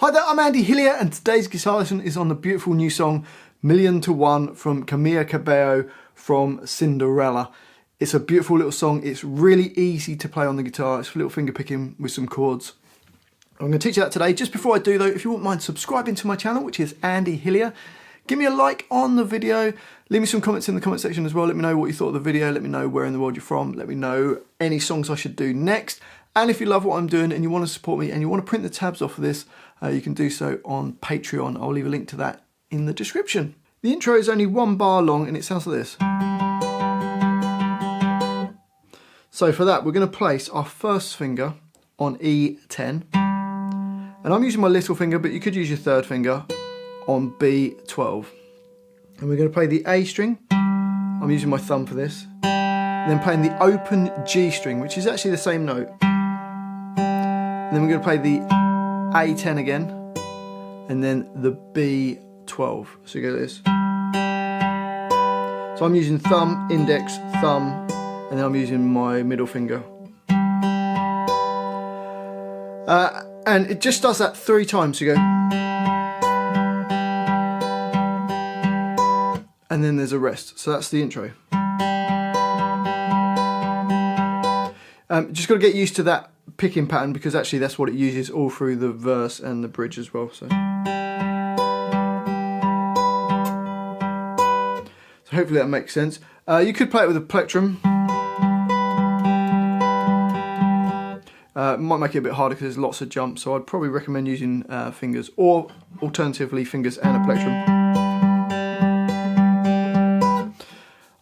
Hi there, I'm Andy Hillier and today's guitar lesson is on the beautiful new song Million to One from Camila Cabello from Cinderella. It's a beautiful little song. It's really easy to play on the guitar. It's a little finger picking with some chords. I'm going to teach you that today. Just before I do though, if you wouldn't mind subscribing to my channel, which is Andy Hillier, give me a like on the video, leave me some comments in the comment section as well, let me know what you thought of the video, let me know where in the world you're from, let me know any songs I should do next, and if you love what I'm doing and you want to support me and you want to print the tabs off of this, you can do so on Patreon. I'll leave a link to that in the description. The intro is only 1 bar long and it sounds like this. So for that we're going to place our first finger on E10, and I'm using my little finger but you could use your third finger on B12, and we're going to play the A string. I'm using my thumb for this, and then playing the open G string, which is actually the same note, and then we're going to play the A10 again and then the B12. So you go like this. So I'm using thumb, index, thumb, and then I'm using my middle finger, and it just does that 3 times. So you go, and then there's a rest. So that's the intro. Just got to get used to that picking pattern because actually that's what it uses all through the verse and the bridge as well. So hopefully that makes sense. You could play it with a plectrum. It might make it a bit harder because there's lots of jumps, so I'd probably recommend using fingers, or alternatively fingers and a plectrum.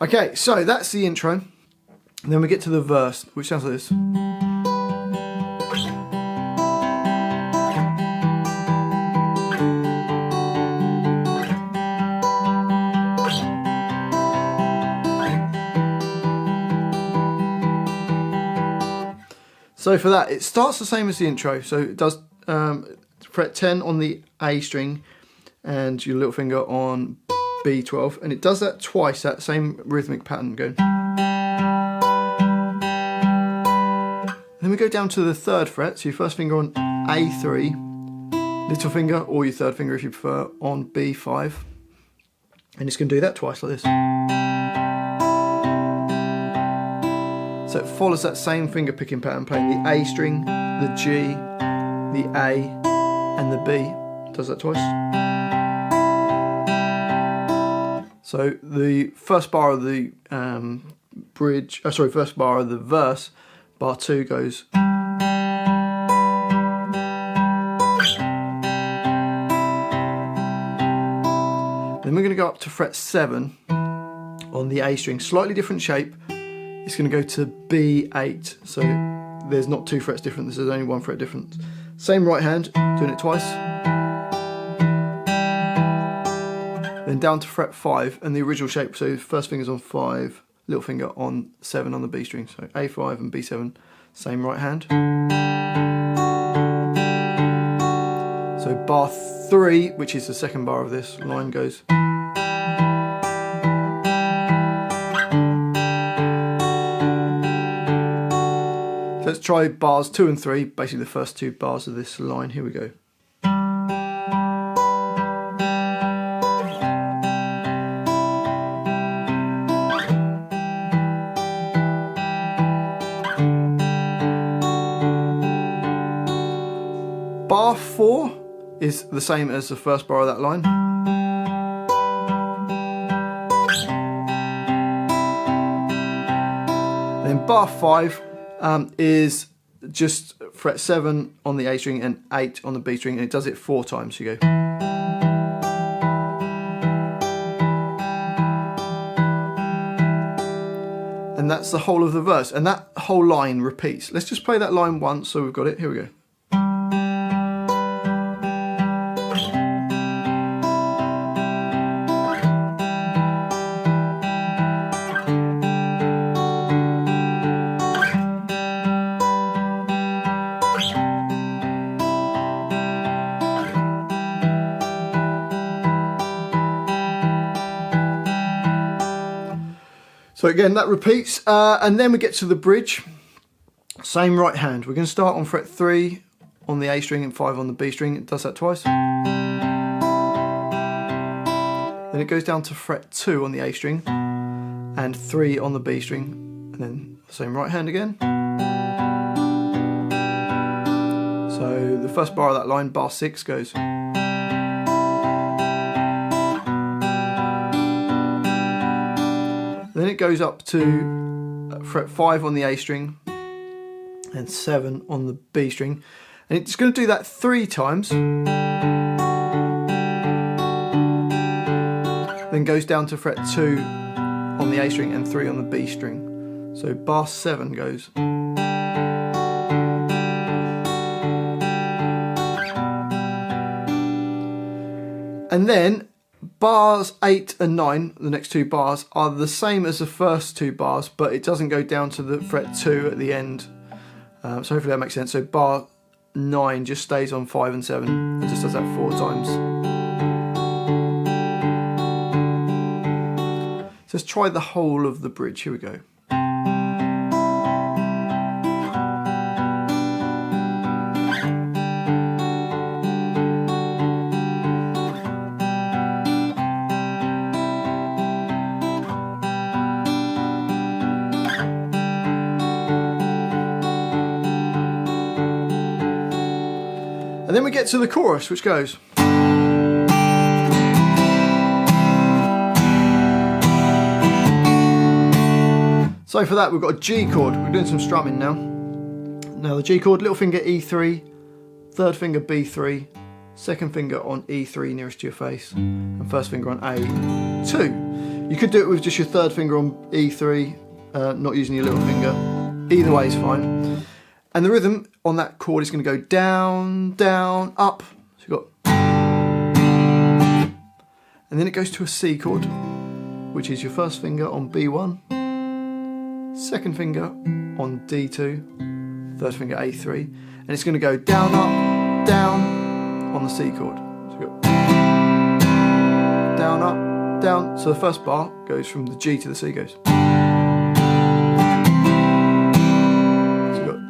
Okay, so that's the intro. And then we get to the verse, which sounds like this. So for that, it starts the same as the intro. So it does fret 10 on the A string and your little finger on B12, and it does that twice, that same rhythmic pattern going. Then we go down to the 3rd fret, so your first finger on A3, little finger or your third finger if you prefer on B5, and it's going to do that twice like this. So it follows that same finger picking pattern, playing the A string, the G, the A, and the B. Does that twice. So the first bar of the first bar of the verse, bar 2 goes. Then we're going to go up to fret 7 on the A string, slightly different shape. It's going to go to B8, so there's not 2 frets different, there's only 1 fret difference. Same right hand, doing it twice. Then down to fret 5 and the original shape, so first finger's on 5, little finger on 7 on the B string, so A5 and B7, same right hand. So bar 3, which is the second bar of this line, goes. So let's try bars 2 and 3, basically the first 2 bars of this line. Here we go. Bar 4 is the same as the first bar of that line. Then bar 5 is just fret 7 on the A string and 8 on the B string, and it does it 4 times. So you go. And that's the whole of the verse, and that whole line repeats. Let's just play that line once so we've got it. Here we go. So again, that repeats, and then we get to the bridge. Same right hand. We're going to start on fret 3 on the A string and 5 on the B string. It does that twice. Then it goes down to fret 2 on the A string and 3 on the B string, and then the same right hand again. So the first bar of that line, bar 6, goes. Then it goes up to fret 5 on the A string and 7 on the B string, and it's going to do that 3 times. Then goes down to fret 2 on the A string and 3 on the B string. So bar 7 goes. And then bars 8 and 9, the next 2 bars, are the same as the first 2 bars, but it doesn't go down to the fret 2 at the end. So hopefully that makes sense. So bar 9 just stays on 5 and 7 and just does that 4 times. So let's try the whole of the bridge. Here we go. And then we get to the chorus, which goes. So for that we've got a G chord. We're doing some strumming now. Now the G chord, little finger E3, third finger B3, second finger on E3 nearest to your face, and first finger on A2. You could do it with just your third finger on E3, not using your little finger. Either way is fine. And the rhythm on that chord is going to go down, down, up. So you've got, and then it goes to a C chord, which is your first finger on B1, second finger on D2, third finger A3, and it's going to go down, up, down on the C chord. So you've got down, up, down. So the first bar goes from the G to the C, goes.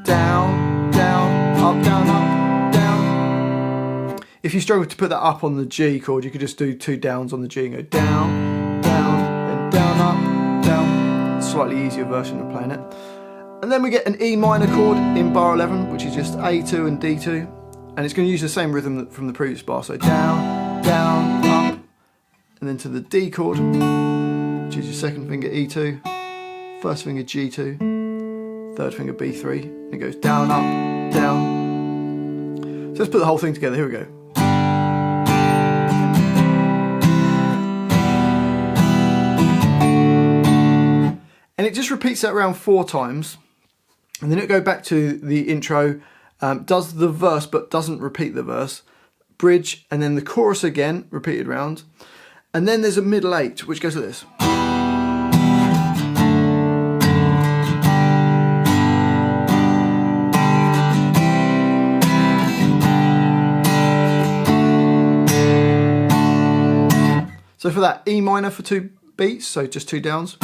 Down, down, up, down, up, down. If you struggle to put that up on the G chord, you could just do 2 downs on the G and go down, down, and down, up, down. Slightly easier version of playing it. And then we get an E minor chord in bar 11, which is just A2 and D2. And it's going to use the same rhythm from the previous bar. So down, down, up, and then to the D chord, which is your second finger E2, first finger G2, third finger B3, and it goes down, up, down. So let's put the whole thing together. Here we go. And it just repeats that around 4 times, and then it'll go back to the intro, does the verse but doesn't repeat the verse, bridge, and then the chorus again, repeated round, and then there's a middle 8, which goes like this. So for that, E minor for 2 beats, so just 2 downs.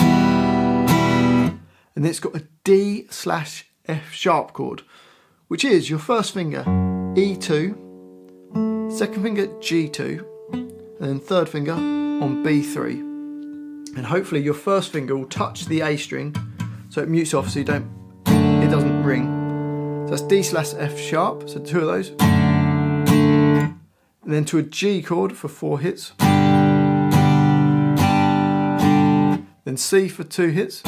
And then it's got a D/F sharp chord, which is your first finger E2, second finger G2, and then third finger on B3. And hopefully your first finger will touch the A string, so it mutes off so it doesn't ring. So that's D/F sharp, so 2 of those. And then to a G chord for 4 hits. Then C for 2 hits,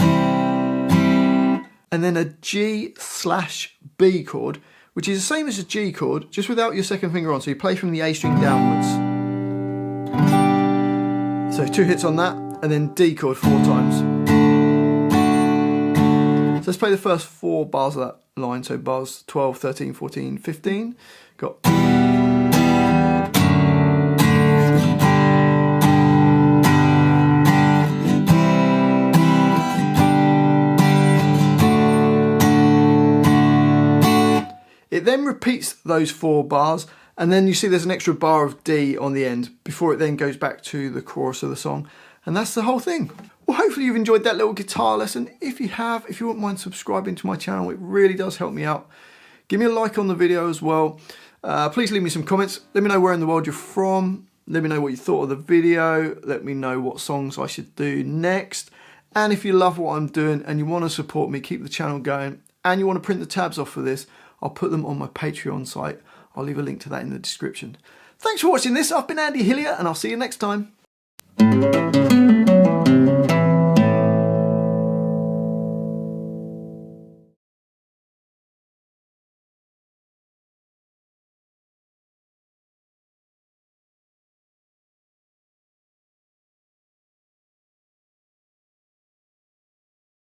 and then a G/B chord, which is the same as a G chord, just without your second finger on, so you play from the A string downwards. So 2 hits on that, and then D chord 4 times. So let's play the first 4 bars of that line, so bars 12, 13, 14, 15. Got... It then repeats those 4 bars, and then you see there's an extra bar of D on the end before it then goes back to the chorus of the song. And that's the whole thing. Well, hopefully you've enjoyed that little guitar lesson. If you have, if you wouldn't mind subscribing to my channel, it really does help me out. Give me a like on the video as well. Please leave me some comments. Let me know where in the world you're from. Let me know what you thought of the video. Let me know what songs I should do next. And if you love what I'm doing and you want to support me, keep the channel going, and you want to print the tabs off for this, I'll put them on my Patreon site. I'll leave a link to that in the description. Thanks for watching this. I've been Andy Hillier, and I'll see you next time.